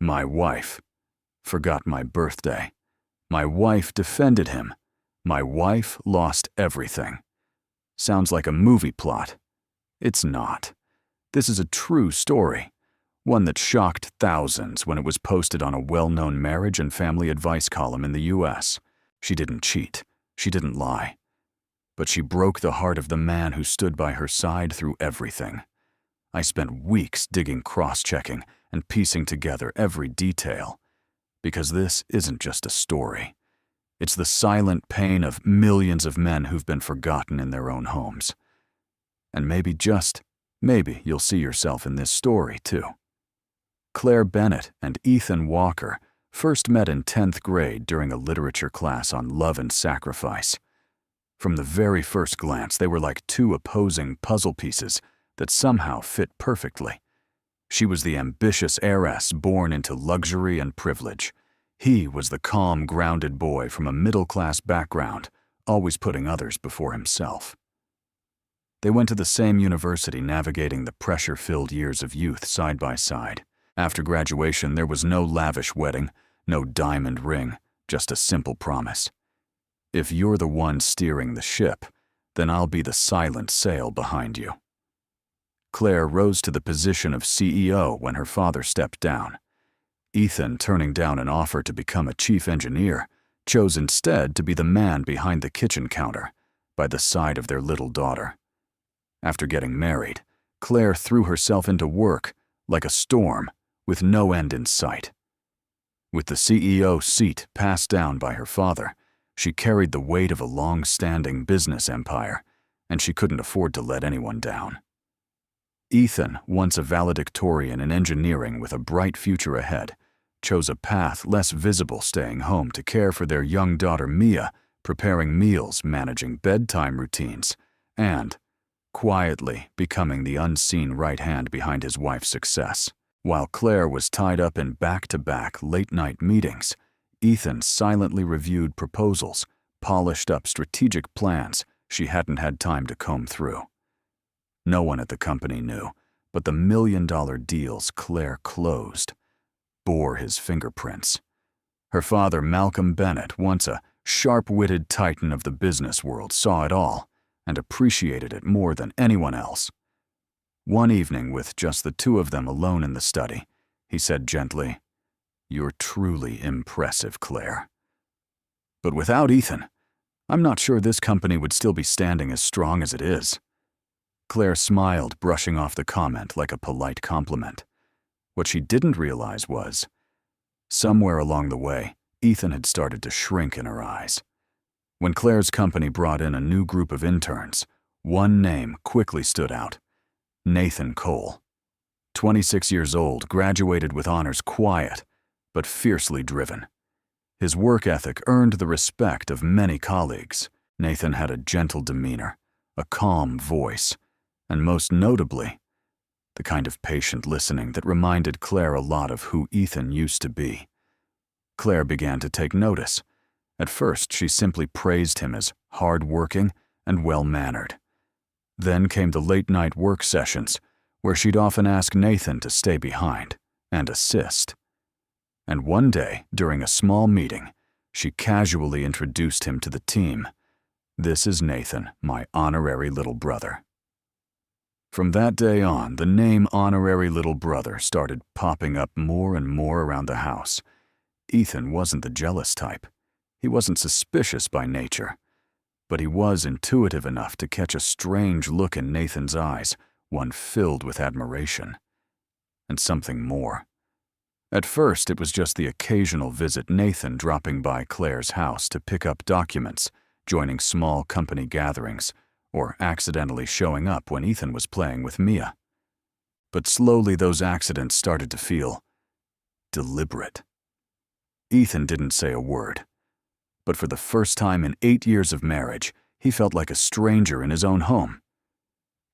My wife. Forgot my birthday. My wife defended him. My wife lost everything. Sounds like a movie plot. It's not. This is a true story. One that shocked thousands when it was posted on a well-known marriage and family advice column in the US. She didn't cheat. She didn't lie. But she broke the heart of the man who stood by her side through everything. I spent weeks digging, cross-checking, and piecing together every detail. Because this isn't just a story. It's the silent pain of millions of men who've been forgotten in their own homes. And maybe, just maybe, you'll see yourself in this story, too. Claire Bennett and Ethan Walker first met in 10th grade during a literature class on love and sacrifice. From the very first glance, they were like two opposing puzzle pieces that somehow fit perfectly. She was the ambitious heiress born into luxury and privilege. He was the calm, grounded boy from a middle-class background, always putting others before himself. They went to the same university, navigating the pressure-filled years of youth side by side. After graduation, there was no lavish wedding, no diamond ring, just a simple promise. If you're the one steering the ship, then I'll be the silent sail behind you. Claire rose to the position of CEO when her father stepped down. Ethan, turning down an offer to become a chief engineer, chose instead to be the man behind the kitchen counter, by the side of their little daughter. After getting married, Claire threw herself into work like a storm, with no end in sight. With the CEO seat passed down by her father, she carried the weight of a long-standing business empire, and she couldn't afford to let anyone down. Ethan, once a valedictorian in engineering with a bright future ahead, chose a path less visible, staying home to care for their young daughter Mia, preparing meals, managing bedtime routines, and, quietly, becoming the unseen right hand behind his wife's success. While Claire was tied up in back-to-back late-night meetings, Ethan silently reviewed proposals, polished up strategic plans she hadn't had time to comb through. No one at the company knew, but the million-dollar deals Claire closed bore his fingerprints. Her father, Malcolm Bennett, once a sharp-witted titan of the business world, saw it all and appreciated it more than anyone else. One evening, with just the two of them alone in the study, he said gently, "You're truly impressive, Claire. But without Ethan, I'm not sure this company would still be standing as strong as it is." Claire smiled, brushing off the comment like a polite compliment. What she didn't realize was, somewhere along the way, Ethan had started to shrink in her eyes. When Claire's company brought in a new group of interns, one name quickly stood out: Nathan Cole. 26 years old, graduated with honors, quiet, but fiercely driven. His work ethic earned the respect of many colleagues. Nathan had a gentle demeanor, a calm voice, and most notably, the kind of patient listening that reminded Claire a lot of who Ethan used to be. Claire began to take notice. At first, she simply praised him as hard-working and well-mannered. Then came the late-night work sessions, where she'd often ask Nathan to stay behind and assist. And one day, during a small meeting, she casually introduced him to the team. "This is Nathan, my honorary little brother." From that day on, the name honorary little brother started popping up more and more around the house. Ethan wasn't the jealous type. He wasn't suspicious by nature. But he was intuitive enough to catch a strange look in Nathan's eyes, one filled with admiration. And something more. At first, it was just the occasional visit, Nathan dropping by Claire's house to pick up documents, joining small company gatherings, or accidentally showing up when Ethan was playing with Mia. But slowly those accidents started to feel deliberate. Ethan didn't say a word. But for the first time in 8 years of marriage, he felt like a stranger in his own home.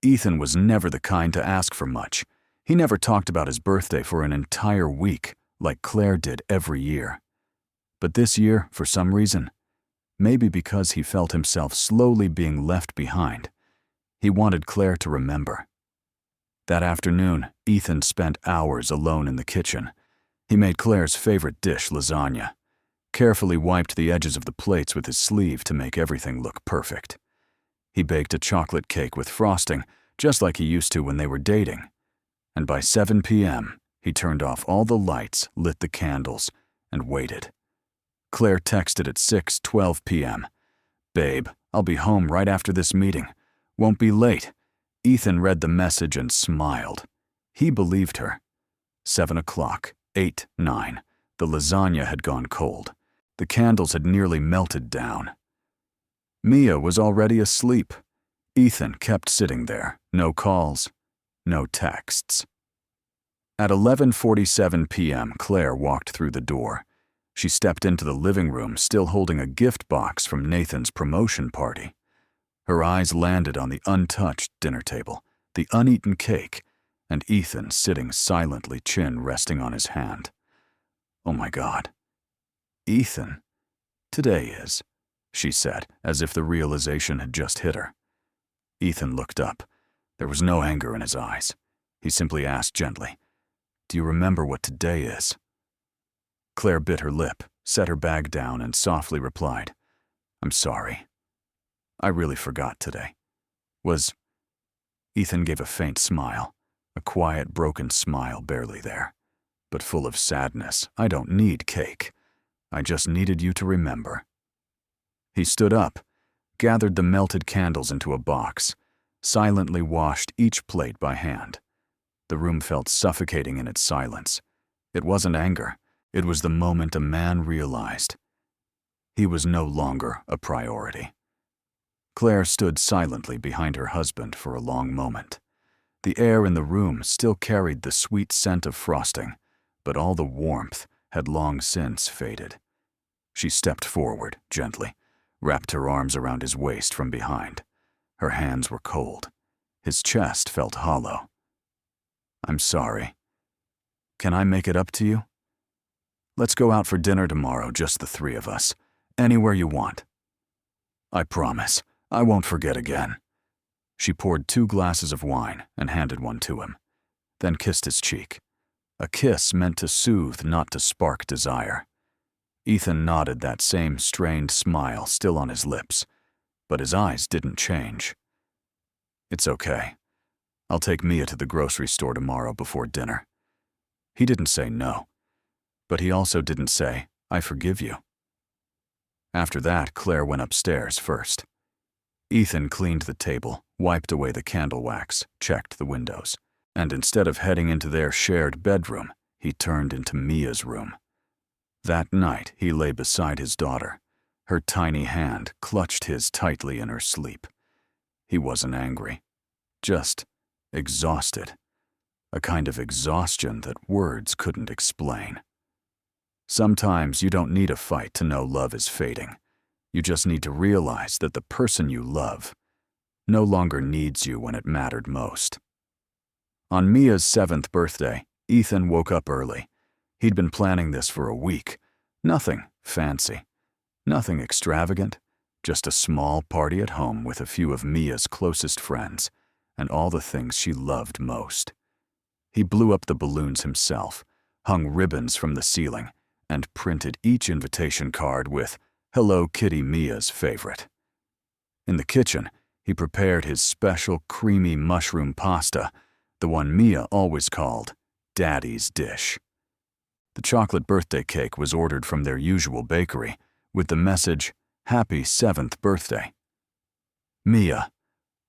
Ethan was never the kind to ask for much. He never talked about his birthday for an entire week, like Claire did every year. But this year, for some reason, maybe because he felt himself slowly being left behind, he wanted Claire to remember. That afternoon, Ethan spent hours alone in the kitchen. He made Claire's favorite dish, lasagna, carefully wiped the edges of the plates with his sleeve to make everything look perfect. He baked a chocolate cake with frosting, just like he used to when they were dating. And by 7 p.m., he turned off all the lights, lit the candles, and waited. Claire texted at 6:12 p.m. "Babe, I'll be home right after this meeting. Won't be late." Ethan read the message and smiled. He believed her. 7 o'clock, 8, 9. The lasagna had gone cold. The candles had nearly melted down. Mia was already asleep. Ethan kept sitting there. No calls, no texts. At 11:47 p.m., Claire walked through the door. She stepped into the living room, still holding a gift box from Nathan's promotion party. Her eyes landed on the untouched dinner table, the uneaten cake, and Ethan sitting silently, chin resting on his hand. Oh my God. "Ethan, today is," she said, as if the realization had just hit her. Ethan looked up. There was no anger in his eyes. He simply asked gently, "Do you remember what today is?" Claire bit her lip, set her bag down, and softly replied, "I'm sorry. I really forgot today. Was..." Ethan gave a faint smile, a quiet, broken smile barely there, but full of sadness. "I don't need cake. I just needed you to remember." He stood up, gathered the melted candles into a box, silently washed each plate by hand. The room felt suffocating in its silence. It wasn't anger. It was the moment a man realized he was no longer a priority. Claire stood silently behind her husband for a long moment. The air in the room still carried the sweet scent of frosting, but all the warmth had long since faded. She stepped forward, gently, wrapped her arms around his waist from behind. Her hands were cold. His chest felt hollow. "I'm sorry. Can I make it up to you? Let's go out for dinner tomorrow, just the three of us. Anywhere you want. I promise, I won't forget again." She poured 2 glasses of wine and handed one to him, then kissed his cheek. A kiss meant to soothe, not to spark desire. Ethan nodded, that same strained smile still on his lips, but his eyes didn't change. "It's okay. I'll take Mia to the grocery store tomorrow before dinner." He didn't say no, but he also didn't say, "I forgive you." After that, Claire went upstairs first. Ethan cleaned the table, wiped away the candle wax, checked the windows, and instead of heading into their shared bedroom, he turned into Mia's room. That night, he lay beside his daughter. Her tiny hand clutched his tightly in her sleep. He wasn't angry, just exhausted, a kind of exhaustion that words couldn't explain. Sometimes you don't need a fight to know love is fading. You just need to realize that the person you love no longer needs you when it mattered most. On Mia's 7th birthday, Ethan woke up early. He'd been planning this for a week. Nothing fancy, nothing extravagant, just a small party at home with a few of Mia's closest friends and all the things she loved most. He blew up the balloons himself, hung ribbons from the ceiling, and printed each invitation card with "Hello Kitty, Mia's favorite." In the kitchen, he prepared his special creamy mushroom pasta, the one Mia always called Daddy's dish. The chocolate birthday cake was ordered from their usual bakery with the message, "Happy 7th birthday." Mia,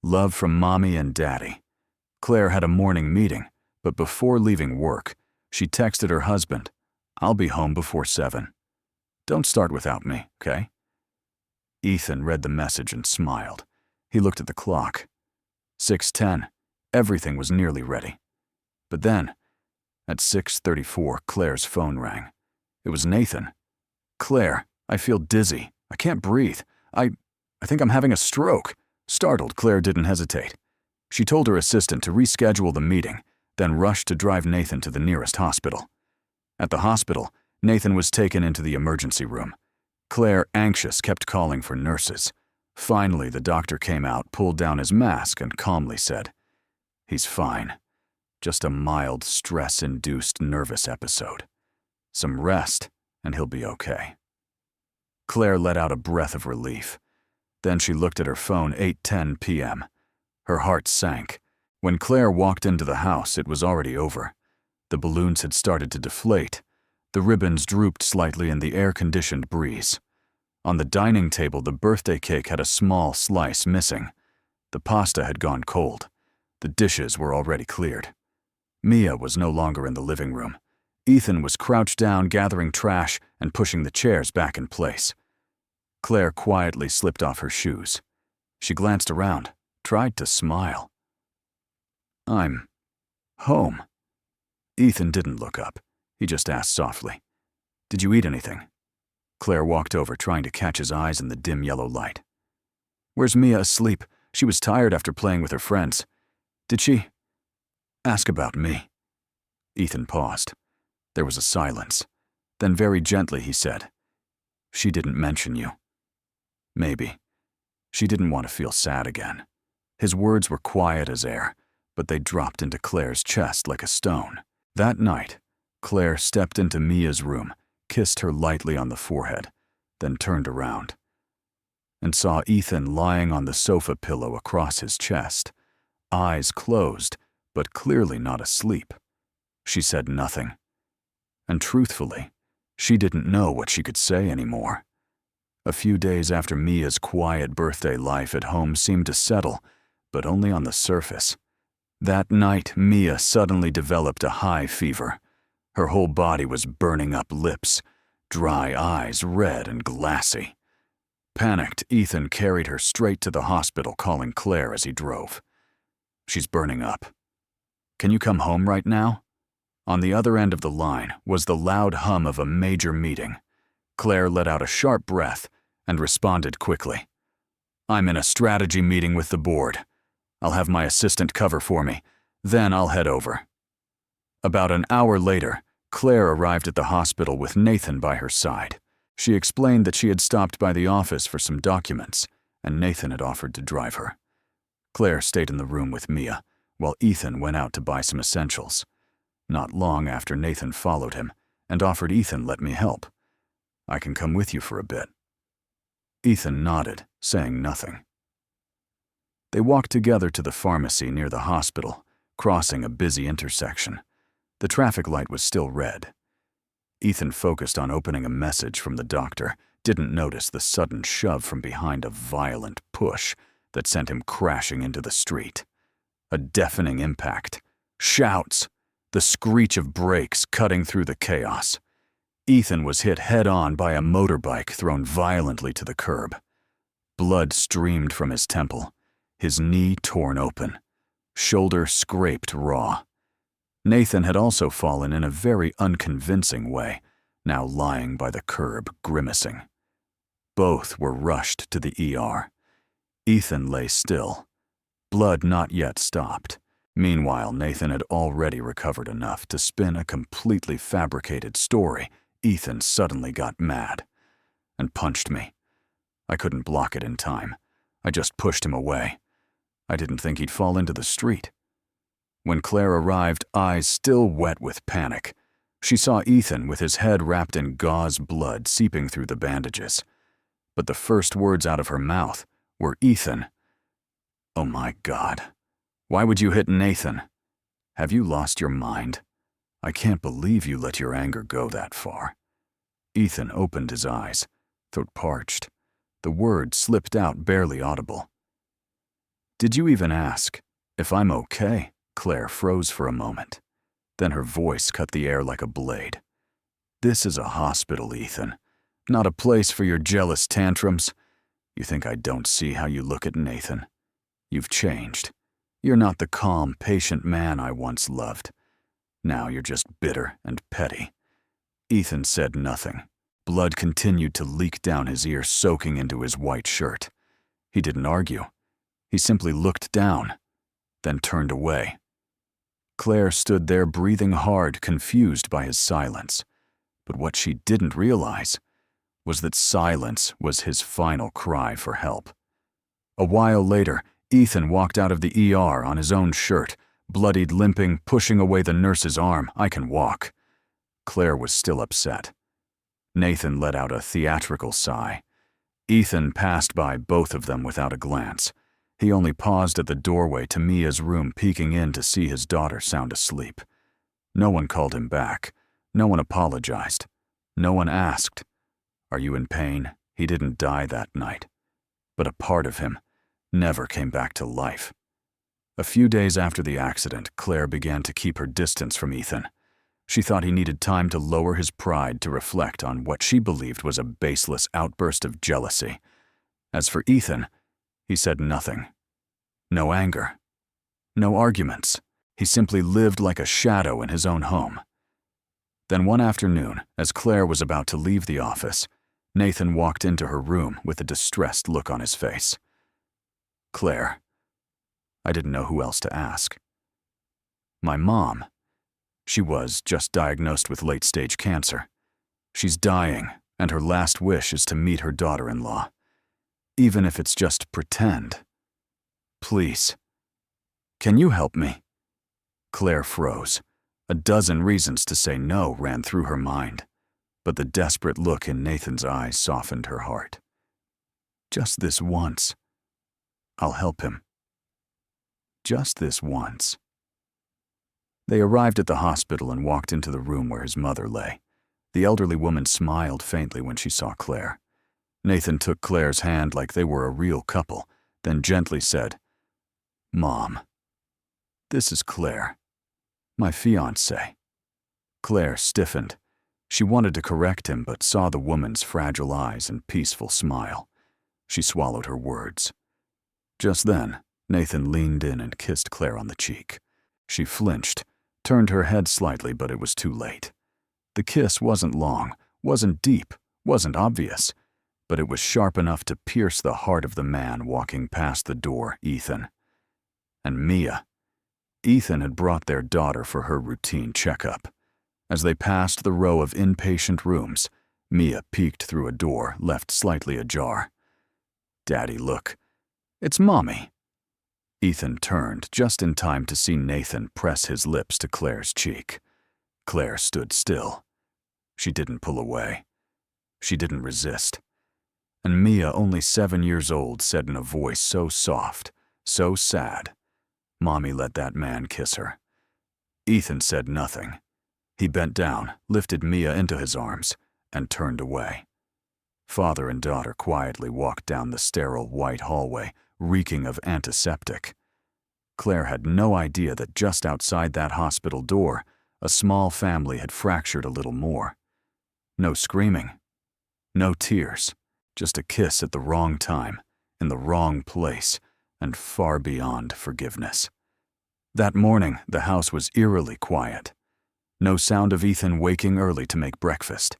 love from Mommy and Daddy. Claire had a morning meeting, but before leaving work, she texted her husband, "I'll be home before 7. Don't start without me, okay?" Ethan read the message and smiled. He looked at the clock. 6:10. Everything was nearly ready. But then, at 6:34, Claire's phone rang. It was Nathan. "Claire, I feel dizzy. I can't breathe. I think I'm having a stroke." Startled, Claire didn't hesitate. She told her assistant to reschedule the meeting, then rushed to drive Nathan to the nearest hospital. At the hospital, Nathan was taken into the emergency room. Claire, anxious, kept calling for nurses. Finally, the doctor came out, pulled down his mask, and calmly said, "He's fine. Just a mild stress-induced nervous episode. Some rest, and he'll be okay. Claire let out a breath of relief. Then she looked at her phone, 8:10 p.m. Her heart sank. When Claire walked into the house, it was already over. The balloons had started to deflate. The ribbons drooped slightly in the air-conditioned breeze. On the dining table, the birthday cake had a small slice missing. The pasta had gone cold. The dishes were already cleared. Mia was no longer in the living room. Ethan was crouched down, gathering trash and pushing the chairs back in place. Claire quietly slipped off her shoes. She glanced around, tried to smile. "I'm home." Ethan didn't look up. He just asked softly, "Did you eat anything?" Claire walked over, trying to catch his eyes in the dim yellow light. "Where's Mia asleep? She was tired after playing with her friends. Did she ask about me?" Ethan paused. There was a silence. Then very gently he said, "She didn't mention you." Maybe. She didn't want to feel sad again. His words were quiet as air, but they dropped into Claire's chest like a stone. That night, Claire stepped into Mia's room, kissed her lightly on the forehead, then turned around and saw Ethan lying on the sofa pillow across his chest, eyes closed, but clearly not asleep. She said nothing. And truthfully, she didn't know what she could say anymore. A few days after Mia's quiet birthday, life at home seemed to settle, but only on the surface. That night, Mia suddenly developed a high fever. Her whole body was burning up, lips, dry eyes, red and glassy. Panicked, Ethan carried her straight to the hospital, calling Claire as he drove. "She's burning up. Can you come home right now?" On the other end of the line was the loud hum of a major meeting. Claire let out a sharp breath and responded quickly. "I'm in a strategy meeting with the board. I'll have my assistant cover for me. Then I'll head over." About an hour later, Claire arrived at the hospital with Nathan by her side. She explained that she had stopped by the office for some documents, and Nathan had offered to drive her. Claire stayed in the room with Mia, while Ethan went out to buy some essentials. Not long after, Nathan followed him and offered Ethan, "Let me help. I can come with you for a bit." Ethan nodded, saying nothing. They walked together to the pharmacy near the hospital, crossing a busy intersection. The traffic light was still red. Ethan focused on opening a message from the doctor, didn't notice the sudden shove from behind, a violent push that sent him crashing into the street. A deafening impact. Shouts. The screech of brakes cutting through the chaos. Ethan was hit head-on by a motorbike thrown violently to the curb. Blood streamed from his temple, his knee torn open, shoulder scraped raw. Nathan had also fallen in a very unconvincing way, now lying by the curb, grimacing. Both were rushed to the ER. Ethan lay still. Blood not yet stopped. Meanwhile, Nathan had already recovered enough to spin a completely fabricated story. Ethan suddenly got mad and punched me. I couldn't block it in time. I just pushed him away. I didn't think he'd fall into the street. When Claire arrived, eyes still wet with panic, she saw Ethan with his head wrapped in gauze, blood seeping through the bandages. But the first words out of her mouth were, "Ethan." "Oh my God. Why would you hit Nathan? Have you lost your mind? I can't believe you let your anger go that far." Ethan opened his eyes, throat parched. The words slipped out, barely audible. "Did you even ask if I'm okay?" Claire froze for a moment. Then her voice cut the air like a blade. "This is a hospital, Ethan, not a place for your jealous tantrums. You think I don't see how you look at Nathan? You've changed. You're not the calm, patient man I once loved. Now you're just bitter and petty." Ethan said nothing. Blood continued to leak down his ear, soaking into his white shirt. He didn't argue. He simply looked down, then turned away. Claire stood there, breathing hard, confused by his silence. But what she didn't realize was that silence was his final cry for help. A while later, Ethan walked out of the ER on his own shirt, bloodied, limping, pushing away the nurse's arm. "I can walk." Claire was still upset. Nathan let out a theatrical sigh. Ethan passed by both of them without a glance. He only paused at the doorway to Mia's room, peeking in to see his daughter sound asleep. No one called him back. No one apologized. No one asked, "Are you in pain?" He didn't die that night. But a part of him never came back to life. A few days after the accident, Claire began to keep her distance from Ethan. She thought he needed time to lower his pride to reflect on what she believed was a baseless outburst of jealousy. As for Ethan, he said nothing. No anger. No arguments. He simply lived like a shadow in his own home. Then one afternoon, as Claire was about to leave the office, Nathan walked into her room with a distressed look on his face. "Claire." I didn't know who else to ask. "My mom. She was just diagnosed with late-stage cancer. She's dying, and her last wish is to meet her daughter-in-law. Even if it's just pretend. Please. Can you help me?" Claire froze. A dozen reasons to say no ran through her mind, but the desperate look in Nathan's eyes softened her heart. "Just this once. I'll help him. Just this once." They arrived at the hospital and walked into the room where his mother lay. The elderly woman smiled faintly when she saw Claire. Nathan took Claire's hand like they were a real couple, then gently said, "Mom, this is Claire, my fiancée." Claire stiffened. She wanted to correct him, but saw the woman's fragile eyes and peaceful smile. She swallowed her words. Just then, Nathan leaned in and kissed Claire on the cheek. She flinched, turned her head slightly, but it was too late. The kiss wasn't long, wasn't deep, wasn't obvious, but it was sharp enough to pierce the heart of the man walking past the door, Ethan. And Mia. Ethan had brought their daughter for her routine checkup. As they passed the row of inpatient rooms, Mia peeked through a door left slightly ajar. "Daddy, look. It's Mommy." Ethan turned just in time to see Nathan press his lips to Claire's cheek. Claire stood still. She didn't pull away. She didn't resist. And Mia, only 7 years old, said in a voice so soft, so sad, "Mommy let that man kiss her." Ethan said nothing. He bent down, lifted Mia into his arms, and turned away. Father and daughter quietly walked down the sterile white hallway, reeking of antiseptic. Claire had no idea that just outside that hospital door, a small family had fractured a little more. No screaming. No tears. Just a kiss at the wrong time, in the wrong place, and far beyond forgiveness. That morning, the house was eerily quiet. No sound of Ethan waking early to make breakfast.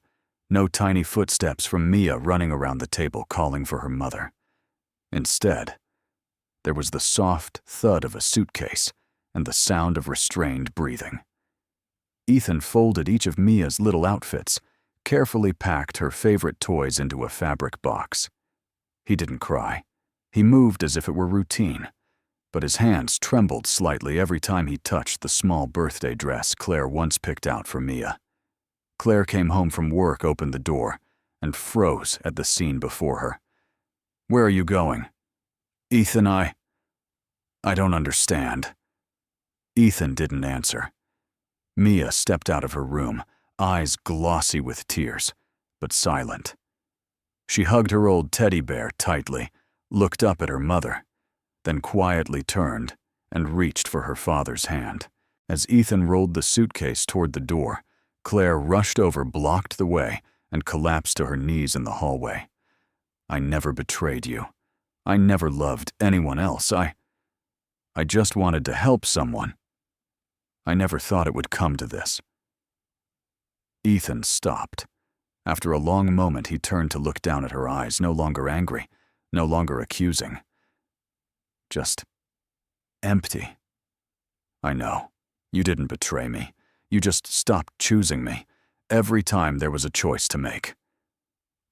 No tiny footsteps from Mia running around the table calling for her mother. Instead, there was the soft thud of a suitcase and the sound of restrained breathing. Ethan folded each of Mia's little outfits, carefully packed her favorite toys into a fabric box. He didn't cry. He moved as if it were routine, but his hands trembled slightly every time he touched the small birthday dress Claire once picked out for Mia. Claire came home from work, opened the door, and froze at the scene before her. "Where are you going?" "Ethan, I don't understand." Ethan didn't answer. Mia stepped out of her room, eyes glossy with tears, but silent. She hugged her old teddy bear tightly, looked up at her mother, then quietly turned and reached for her father's hand. As Ethan rolled the suitcase toward the door, Claire rushed over, blocked the way, and collapsed to her knees in the hallway. "I never betrayed you. I never loved anyone else. I just wanted to help someone. I never thought it would come to this." Ethan stopped. After a long moment, he turned to look down at her eyes, no longer angry, no longer accusing. Just empty. "I know. You didn't betray me. You just stopped choosing me every time there was a choice to make."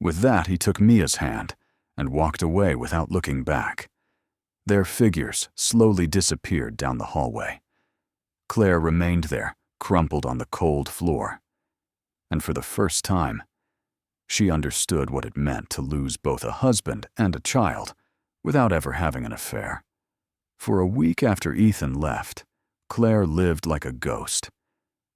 With that, he took Mia's hand and walked away without looking back. Their figures slowly disappeared down the hallway. Claire remained there, crumpled on the cold floor. and for the first time, she understood what it meant to lose both a husband and a child without ever having an affair. For a week after Ethan left, Claire lived like a ghost.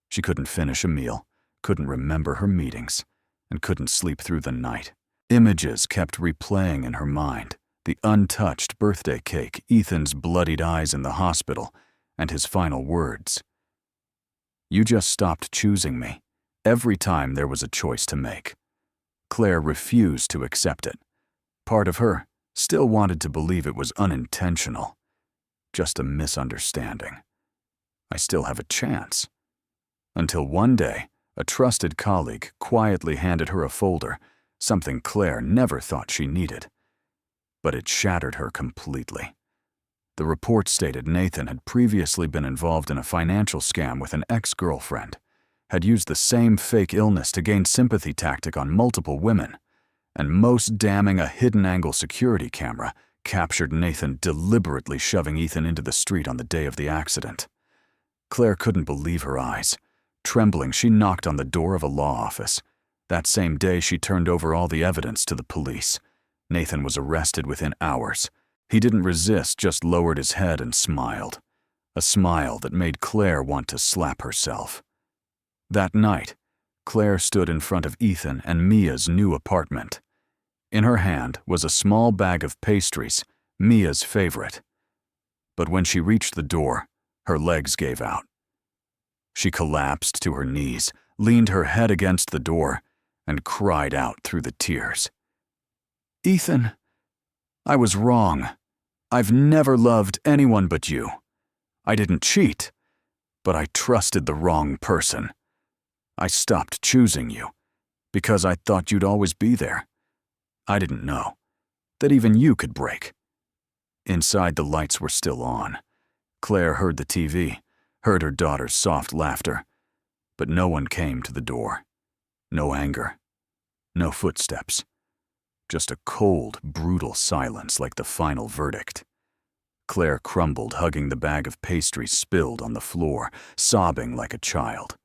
She couldn't finish a meal, couldn't remember her meetings, and couldn't sleep through the night. Images kept replaying in her mind: the untouched birthday cake, Ethan's bloodied eyes in the hospital, and his final words. "You just stopped choosing me every time there was a choice to make." Claire refused to accept it. Part of her still wanted to believe it was unintentional, just a misunderstanding. I still have a chance. Until one day, a trusted colleague quietly handed her a folder, something Claire never thought she needed. But it shattered her completely. The report stated Nathan had previously been involved in a financial scam with an ex-girlfriend, had used the same fake illness to gain sympathy tactic on multiple women, and most damning, a hidden-angle security camera captured Nathan deliberately shoving Ethan into the street on the day of the accident. Claire couldn't believe her eyes. Trembling, she knocked on the door of a law office. That same day, she turned over all the evidence to the police. Nathan was arrested within hours. He didn't resist, just lowered his head and smiled. A smile that made Claire want to slap herself. That night, Claire stood in front of Ethan and Mia's new apartment. In her hand was a small bag of pastries, Mia's favorite. But when she reached the door, her legs gave out. She collapsed to her knees, leaned her head against the door, and cried out through the tears. "Ethan, I was wrong. I've never loved anyone but you. I didn't cheat, but I trusted the wrong person. I stopped choosing you because I thought you'd always be there. I didn't know that even you could break." Inside, the lights were still on. Claire heard the TV, heard her daughter's soft laughter, but no one came to the door. No anger, no footsteps, just a cold, brutal silence like the final verdict. Claire crumbled, hugging the bag of pastries spilled on the floor, sobbing like a child.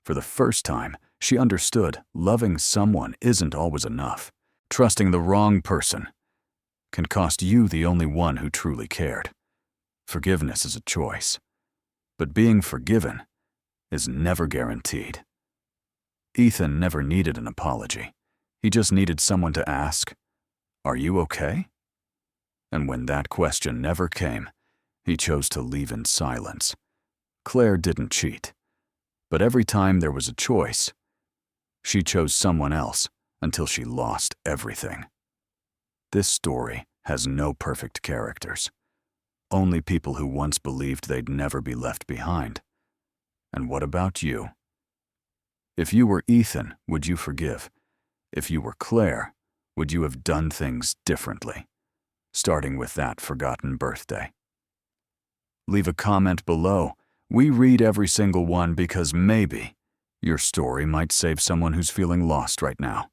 For the first time, she understood loving someone isn't always enough. Trusting the wrong person can cost you the only one who truly cared. Forgiveness is a choice, but being forgiven is never guaranteed. Ethan never needed an apology. He just needed someone to ask, "Are you okay?" And when that question never came, he chose to leave in silence. Claire didn't cheat, but every time there was a choice, she chose someone else until she lost everything. This story has no perfect characters. Only people who once believed they'd never be left behind. And what about you? If you were Ethan, would you forgive? If you were Claire, would you have done things differently? Starting with that forgotten birthday. Leave a comment below. We read every single one because maybe your story might save someone who's feeling lost right now.